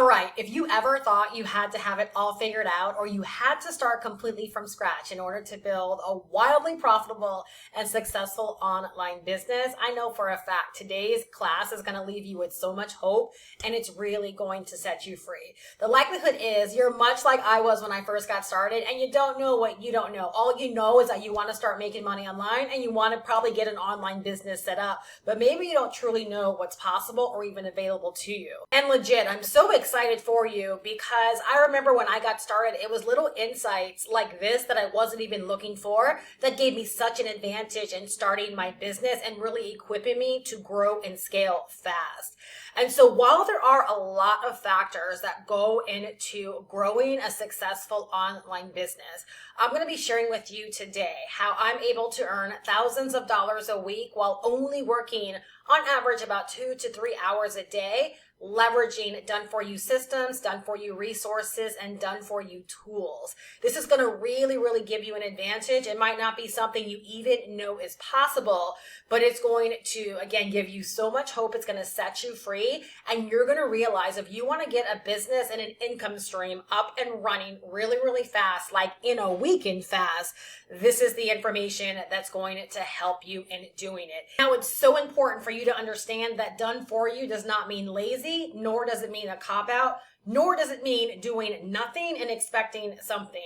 All right, if you ever thought you had to have it all figured out or you had to start completely from scratch in order to build a wildly profitable and successful online business, I know for a fact today's class is going to leave you with so much hope and it's really going to set you free. The likelihood is you're much like I was when I first got started and you don't know what you don't know. All you know is that you want to start making money online and you want to probably get an online business set up, but maybe you don't truly know what's possible or even available to you. And legit, I'm so excited for you because I remember when I got started, it was little insights like this that I wasn't even looking for that gave me such an advantage in starting my business and really equipping me to grow and scale fast. And so while there are a lot of factors that go into growing a successful online business, I'm going to be sharing with you today how I'm able to earn thousands of dollars a week while only working on average about 2 to 3 hours a day, leveraging done-for-you systems, done-for-you resources, and done-for-you tools. This is going to really give you an advantage. It might not be something you even know is possible, but it's going to, again, give you so much hope. It's going to set you free, and you're going to realize if you want to get a business and an income stream up and running really fast, like in a weekend fast, this is the information that's going to help you in doing it. Now, it's so important for you to understand that done for you does not mean lazy, nor does it mean a cop-out, nor does it mean doing nothing and expecting something.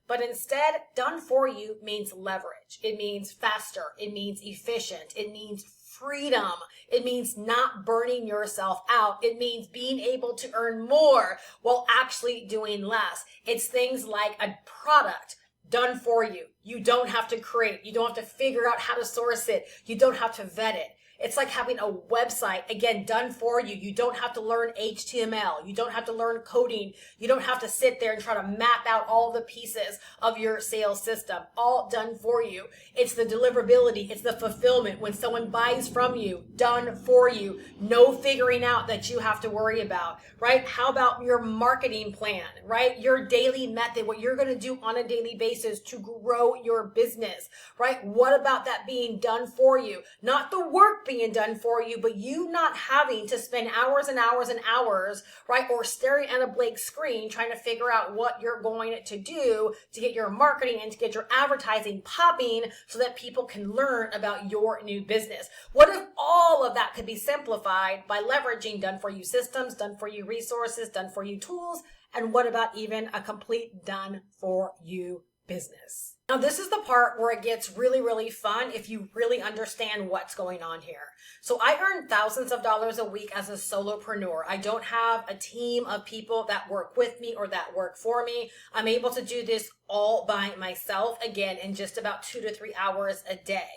But instead, done for you means leverage. It means faster. It means efficient. It means freedom. It means not burning yourself out. It means being able to earn more while actually doing less. It's things like a product done for you. You don't have to create. You don't have to figure out how to source it. You don't have to vet it. It's like having a website, again, done for you. You don't have to learn HTML. You don't have to learn coding. You don't have to sit there and try to map out all the pieces of your sales system. All done for you. It's the deliverability. It's the fulfillment. When someone buys from you, done for you. No figuring out that you have to worry about, right? How about your marketing plan, right? Your daily method, what you're going to do on a daily basis to grow your business, right? What about that being done for you? Not the work being done for you, but you not having to spend hours and hours and hours, right? Or staring at a blank screen trying to figure out what you're going to do to get your marketing and to get your advertising popping so that people can learn about your new business. What if all of that could be simplified by leveraging done for you systems, done for you resources, done for you tools, and what about even a complete done for you business? Now, this is the part where it gets really fun if you really understand what's going on here. So I earn thousands of dollars a week as a solopreneur. I don't have a team of people that work with me or that work for me. I'm able to do this all by myself, again, in just about 2 to 3 hours a day.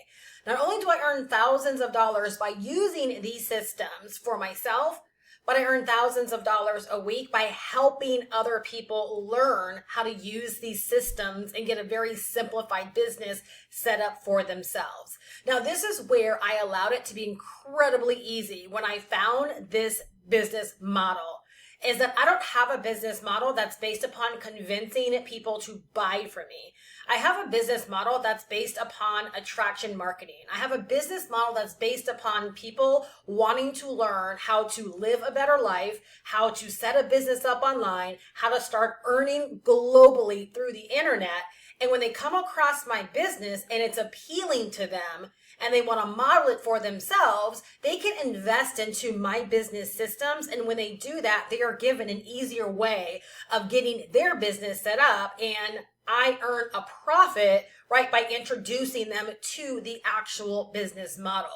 Not only do I earn thousands of dollars by using these systems for myself, but I earn thousands of dollars a week by helping other people learn how to use these systems and get a very simplified business set up for themselves. Now, this is where I allowed it to be incredibly easy when I found this business model. Is that I don't have a business model that's based upon convincing people to buy from me. I have a business model that's based upon attraction marketing. I have a business model that's based upon people wanting to learn how to live a better life, how to set a business up online, how to start earning globally through the internet. And when they come across my business and it's appealing to them, and they want to model it for themselves, they can invest into my business systems. And when they do that, they are given an easier way of getting their business set up. And I earn a profit, right, by introducing them to the actual business model.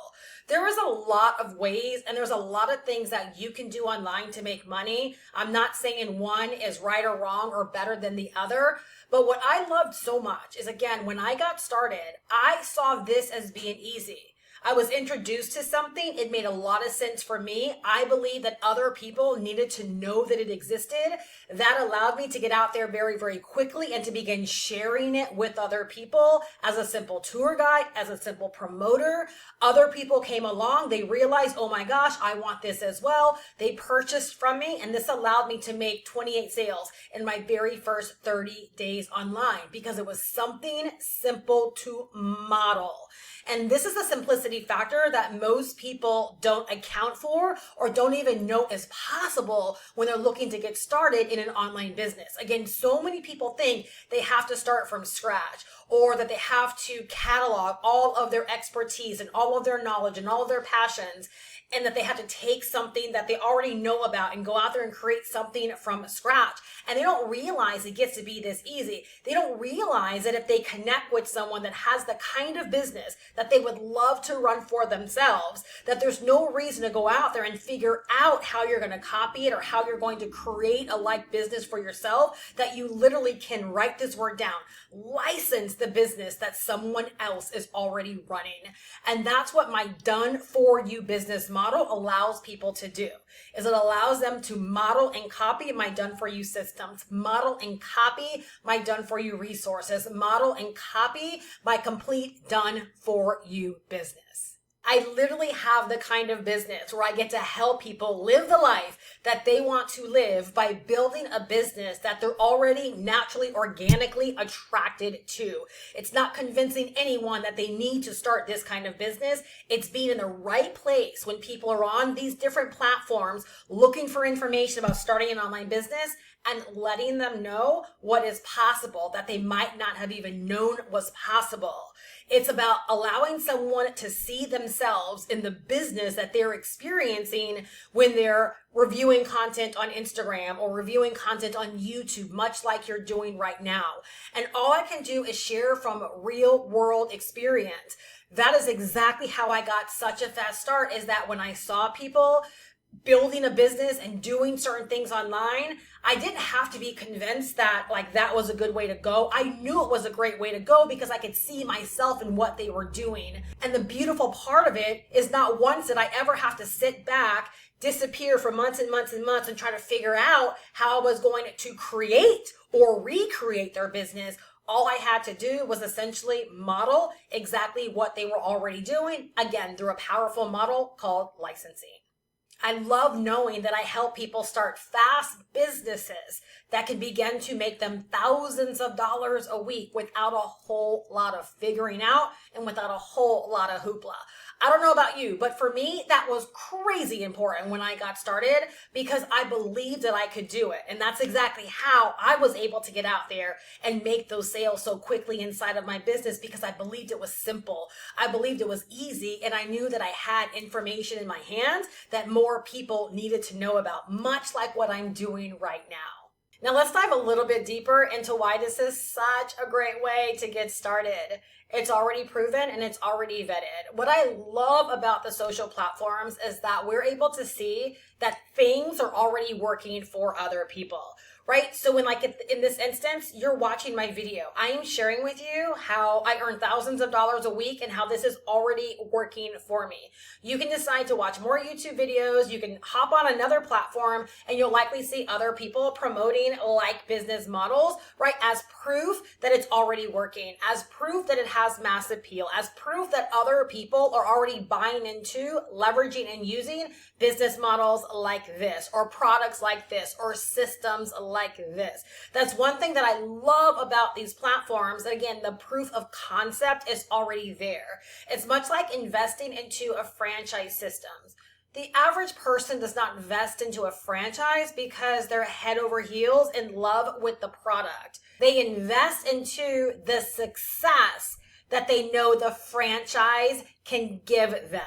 There is a lot of ways and there's a lot of things that you can do online to make money. I'm not saying one is right or wrong or better than the other. But what I loved so much is, again, when I got started, I saw this as being easy. I was introduced to something. It made a lot of sense for me. I believe that other people needed to know that it existed. That allowed me to get out there very quickly and to begin sharing it with other people as a simple tour guide, as a simple promoter. Other people came along. They realized, oh my gosh, I want this as well. They purchased from me, and this allowed me to make 28 sales in my very first 30 days online because it was something simple to model. And this is the simplicity complexity factor that most people don't account for or don't even know is possible when they're looking to get started in an online business. Again, so many people think they have to start from scratch, or that they have to catalog all of their expertise and all of their knowledge and all of their passions, and that they have to take something that they already know about and go out there and create something from scratch. And they don't realize it gets to be this easy. They don't realize that if they connect with someone that has the kind of business that they would love to run for themselves, that there's no reason to go out there and figure out how you're going to copy it or how you're going to create a like business for yourself, that you literally can write this word down, license the business that someone else is already running. And that's what my done for you business model allows people to do, is it allows them to model and copy my done for you systems, model and copy my done for you resources, model and copy my complete done for you business. I literally have the kind of business where I get to help people live the life that they want to live by building a business that they're already naturally, organically attracted to. It's not convincing anyone that they need to start this kind of business. It's being in the right place when people are on these different platforms looking for information about starting an online business and letting them know what is possible that they might not have even known was possible. It's about allowing someone to see themselves in the business that they're experiencing when they're reviewing content on Instagram or reviewing content on YouTube, much like you're doing right now. And all I can do is share from real world experience. That is exactly how I got such a fast start, is that when I saw people building a business and doing certain things online, I didn't have to be convinced that that was a good way to go. I knew it was a great way to go because I could see myself in what they were doing. And the beautiful part of it is not once did I ever have to sit back, disappear for months and months and months and try to figure out how I was going to create or recreate their business. All I had to do was essentially model exactly what they were already doing, again, through a powerful model called licensing. I love knowing that I help people start fast businesses that can begin to make them thousands of dollars a week without a whole lot of figuring out and without a whole lot of hoopla. I don't know about you, but for me, that was crazy important when I got started because I believed that I could do it. And that's exactly how I was able to get out there and make those sales so quickly inside of my business, because I believed it was simple. I believed it was easy. And I knew that I had information in my hands that more people needed to know about, much like what I'm doing right now. Now let's dive a little bit deeper into why this is such a great way to get started. It's already proven and it's already vetted. What I love about the social platforms is that we're able to see that things are already working for other people, right? So when in this instance, you're watching my video, I am sharing with you how I earn thousands of dollars a week and how this is already working for me. You can decide to watch more YouTube videos. You can hop on another platform and you'll likely see other people promoting like business models, right? As proof that it's already working, as proof that it has mass appeal, as proof that other people are already buying into, leveraging and using business models like this, or products like this, or systems like this. That's one thing that I love about these platforms. Again, the proof of concept is already there. It's much like investing into a franchise system. The average person does not invest into a franchise because they're head over heels in love with the product. They invest into the success that they know the franchise can give them.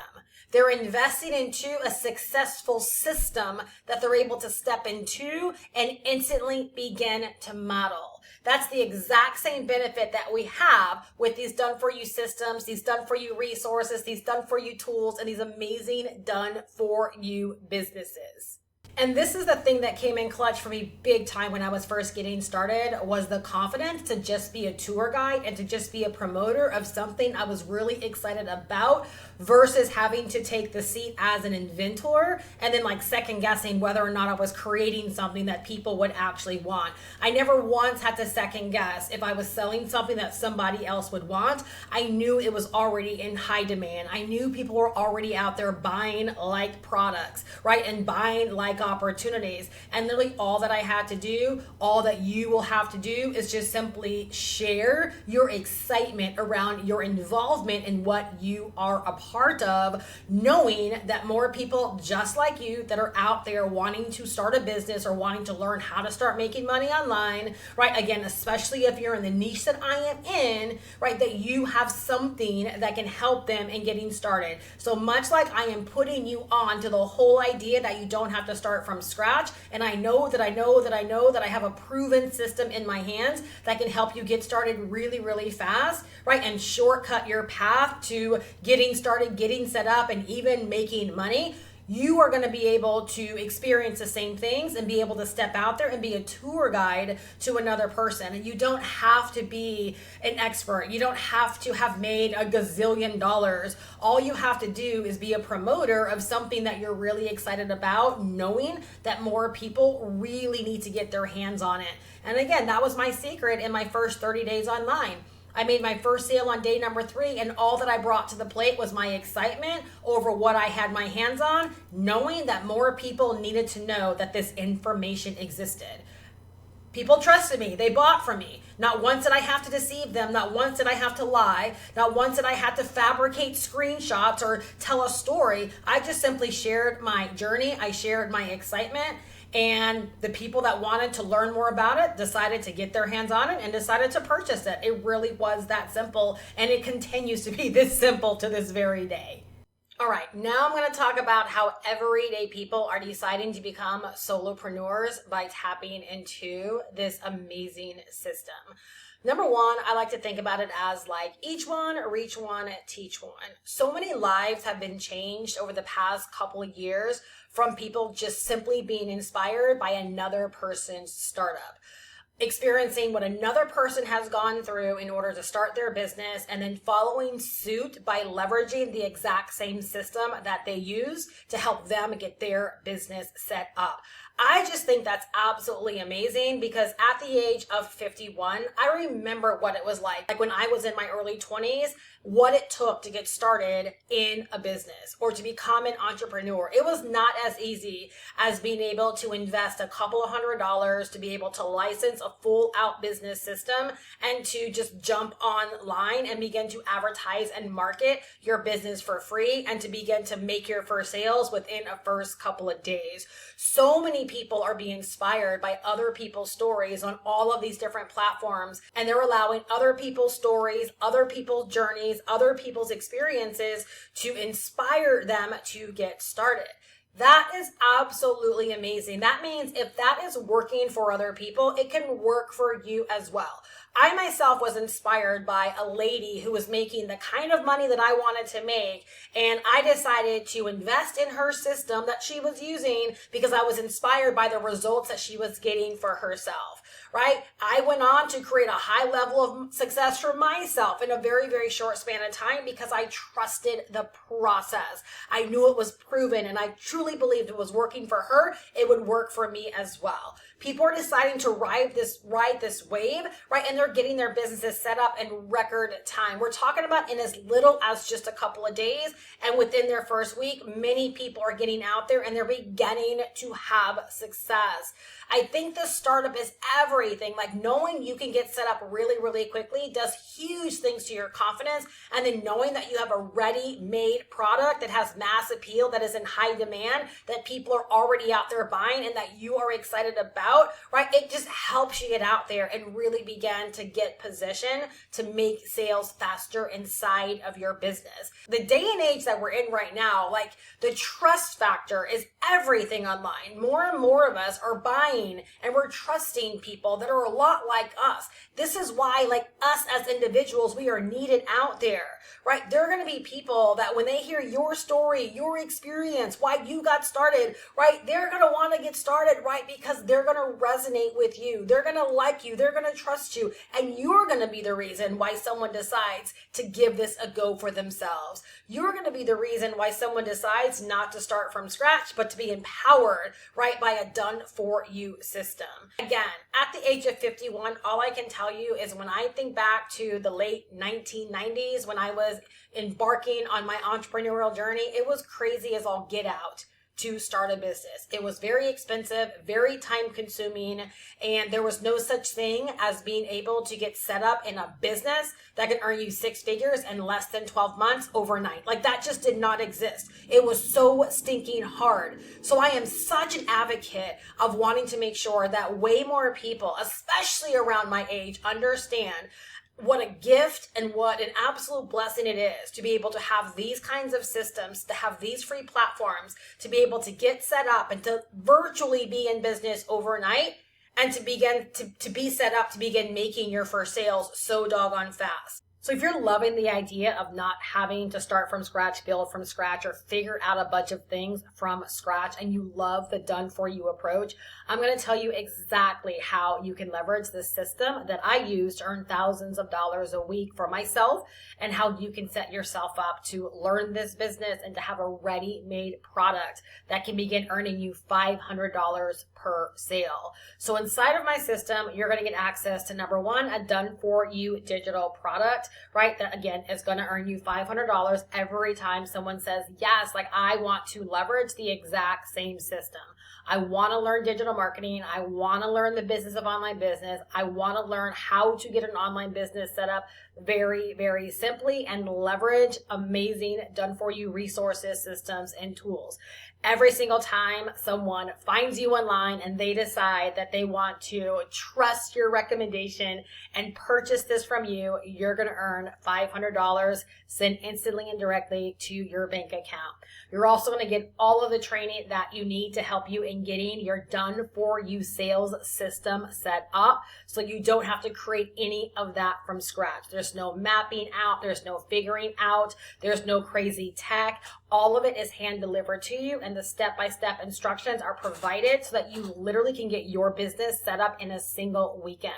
They're investing into a successful system that they're able to step into and instantly begin to model. That's the exact same benefit that we have with these done-for-you systems, these done-for-you resources, these done-for-you tools, and these amazing done-for-you businesses. And this is the thing that came in clutch for me big time when I was first getting started, was the confidence to just be a tour guide and to just be a promoter of something I was really excited about, versus having to take the seat as an inventor and then second guessing whether or not I was creating something that people would actually want. I never once had to second guess if I was selling something that somebody else would want. I knew it was already in high demand. I knew people were already out there buying like products, right? And buying like opportunities. And literally all that I had to do, all that you will have to do is just simply share your excitement around your involvement in what you are a part of, knowing that more people just like you that are out there wanting to start a business or wanting to learn how to start making money online, right? Again, especially if you're in the niche that I am in, right? That you have something that can help them in getting started. So much like I am putting you on to the whole idea that you don't have to start from scratch. And I know that I have a proven system in my hands that can help you get started really, really fast, right? And shortcut your path to getting started, getting set up, and even making money. You are going to be able to experience the same things and be able to step out there and be a tour guide to another person. And you don't have to be an expert. You don't have to have made a gazillion dollars. All you have to do is be a promoter of something that you're really excited about, knowing that more people really need to get their hands on it. And again, that was my secret in my first 30 days online. I made my first sale on day number 3, and all that I brought to the plate was my excitement over what I had my hands on, knowing that more people needed to know that this information existed. People trusted me. They bought from me. Not once did I have to deceive them. Not once did I have to lie. Not once did I have to fabricate screenshots or tell a story. I just simply shared my journey. I shared my excitement. And the people that wanted to learn more about it decided to get their hands on it and decided to purchase it. It really was that simple. And it continues to be this simple to this very day. All right, now I'm going to talk about how everyday people are deciding to become solopreneurs by tapping into this amazing system. Number one, I like to think about it as like each one, reach one, teach one. So many lives have been changed over the past couple of years from people just simply being inspired by another person's startup, experiencing what another person has gone through in order to start their business, and then following suit by leveraging the exact same system that they use to help them get their business set up. I just think that's absolutely amazing, because at the age of 51, I remember what it was like when I was in my early 20s, what it took to get started in a business or to become an entrepreneur. It was not as easy as being able to invest a couple of $100s to be able to license a full out business system and to just jump online and begin to advertise and market your business for free and to begin to make your first sales within a first couple of days. So many people are being inspired by other people's stories on all of these different platforms, and they're allowing other people's stories, other people's journeys, other people's experiences to inspire them to get started. That is absolutely amazing. That means if that is working for other people, it can work for you as well. I myself was inspired by a lady who was making the kind of money that I wanted to make, and I decided to invest in her system that she was using because I was inspired by the results that she was getting for herself, right? I went on to create a high level of success for myself in a very, very short span of time because I trusted the process. I knew it was proven, and I truly believed it was working for her. It would work for me as well. People are deciding to ride this wave, right? And they're getting their businesses set up in record time. We're talking about in as little as just a couple of days. And within their first week, many people are getting out there and they're beginning to have success. I think the startup is everything. Like knowing you can get set up really, really quickly does huge things to your confidence. And then knowing that you have a ready-made product that has mass appeal, that is in high demand, that people are already out there buying and that you are excited about, right? It just helps you get out there and really begin to get position to make sales faster inside of your business. The day and age that we're in right now, like the trust factor is everything online. More and more of us are buying and we're trusting people that are a lot like us. This is why, like us as individuals, we are needed out there, right? There are going to be people that when they hear your story, your experience, why you got started, right? They're going to want to get started, right? Because they're going to resonate with you. They're going to like you. They're going to trust you. And you're going to be the reason why someone decides to give this a go for themselves. You're going to be the reason why someone decides not to start from scratch, but to be empowered, right? By a done for you system. Again, at the age of 51, all I can tell you is when I think back to the late 1990s, when I was embarking on my entrepreneurial journey, it was crazy as all get out. to start a business. It was very expensive, very time consuming, and there was no such thing as being able to get set up in a business that can earn you six figures in less than 12 months overnight. Like that just did not exist. It was so stinking hard. So I am such an advocate of wanting to make sure that way more people, especially around my age, understand what a gift and what an absolute blessing it is to be able to have these kinds of systems, to have these free platforms, to be able to get set up and to virtually be in business overnight and to begin to be set up to begin making your first sales so doggone fast. So if you're loving the idea of not having to start from scratch, build from scratch, or figure out a bunch of things from scratch, and you love the done for you approach, I'm going to tell you exactly how you can leverage this system that I use to earn thousands of dollars a week for myself, and how you can set yourself up to learn this business and to have a ready-made product that can begin earning you $500 per sale. So inside of my system, you're going to get access to number one, a done for you digital product, right? That again is going to earn you $500 every time someone says, yes, like I want to leverage the exact same system. I want to learn digital marketing. I want to learn the business of online business. I want to learn how to get an online business set up very, very simply and leverage amazing done for you resources, systems, and tools. Every single time someone finds you online and they decide that they want to trust your recommendation and purchase this from you, you're going to earn $500 sent instantly and directly to your bank account. You're also going to get all of the training that you need to help you in getting your done for you sales system set up, so you don't have to create any of that from scratch. There's no mapping out. There's no figuring out. There's no crazy tech. All of it is hand delivered to you, and the step-by-step instructions are provided so that you literally can get your business set up in a single weekend.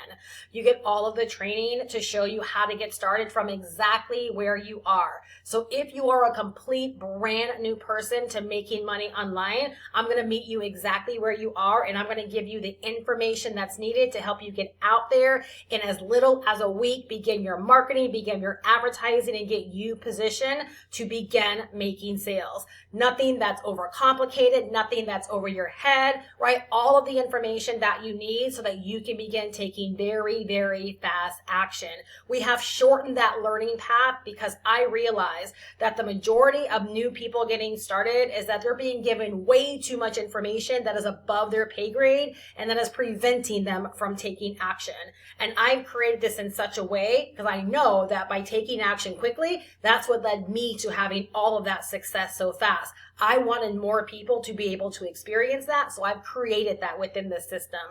You get all of the training to show you how to get started from exactly where you are. So if you are a complete brand new person to making money online, I'm going to meet you exactly where you are, and I'm going to give you the information that's needed to help you get out there in as little as a week, begin your marketing, begin your advertising, and get you positioned to begin making sales. Nothing that's overcomplicated, nothing that's over your head, right? All of the information that you need so that you can begin taking very, very fast action. We have shortened that learning path because I realize that the majority of new people getting started is that they're being given way too much information that is above their pay grade and that is preventing them from taking action. And I've created this in such a way because I know that by taking action quickly, that's what led me to having all of that success so fast. I wanted more people to be able to experience that, so I've created that within the system.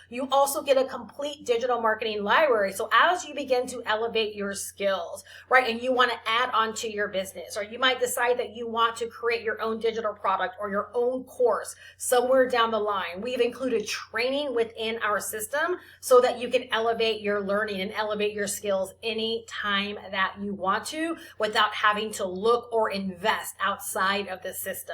You also get a complete digital marketing library. So as you begin to elevate your skills, right, and you want to add on to your business, or you might decide that you want to create your own digital product or your own course somewhere down the line, we've included training within our system so that you can elevate your learning and elevate your skills anytime that you want to without having to look or invest outside of the system.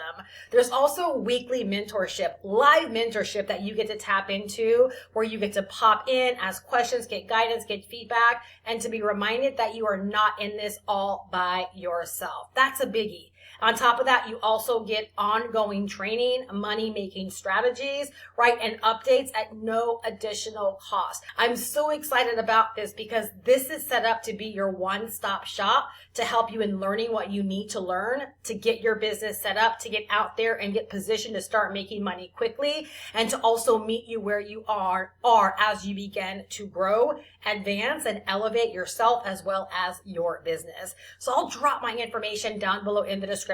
There's also weekly mentorship, live mentorship that you get to tap into, where you get to pop in, ask questions, get guidance, get feedback, and to be reminded that you are not in this all by yourself. That's a biggie. On top of that, you also get ongoing training, money-making strategies, right, and updates at no additional cost. I'm so excited about this because this is set up to be your one-stop shop to help you in learning what you need to learn to get your business set up, to get out there and get positioned to start making money quickly, and to also meet you where you are as you begin to grow, advance, and elevate yourself as well as your business. So I'll drop my information down below in the description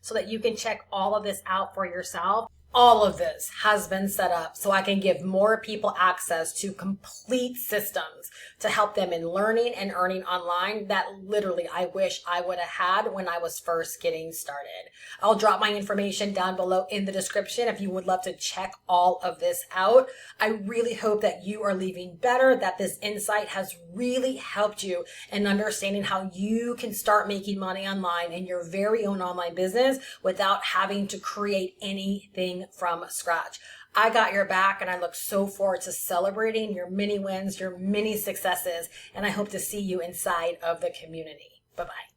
so that you can check all of this out for yourself. All of this has been set up so I can give more people access to complete systems to help them in learning and earning online that literally I wish I would have had when I was first getting started. I'll drop my information down below in the description if you would love to check all of this out. I really hope that you are leaving better, that this insight has really helped you in understanding how you can start making money online in your very own online business without having to create anything from scratch. I got your back, and I look so forward to celebrating your mini wins, your mini successes, and I hope to see you inside of the community. Bye-bye.